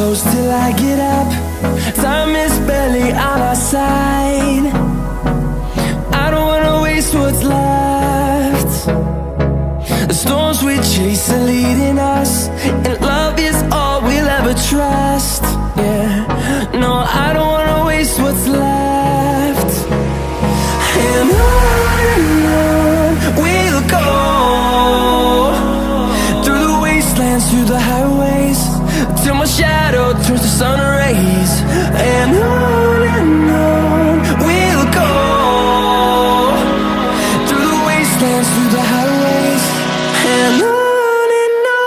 close till I get up. Time is barely on our side. I don't wanna waste what's left. The storms we chase are leading us, and love is all we'll ever trust. Yeah, no, I don't wanna waste what's left. And on we'll go, through the wastelands, through the highways, till my shadow turns to sun rays. And on we'll go, through the wastelands, through the highways, and on we'll go.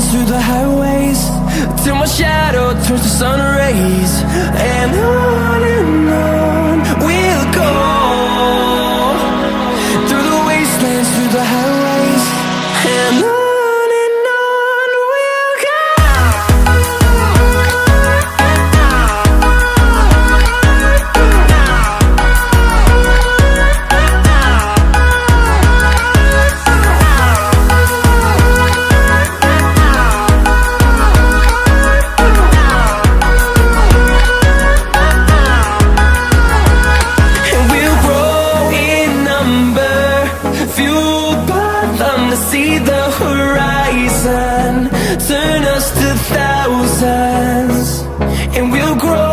Through the highways, till my shadow turns to sun rays. And on we'll go, through the wastelands, through the highways, and on we'll go. See the horizon turn us to thousands, and we'll grow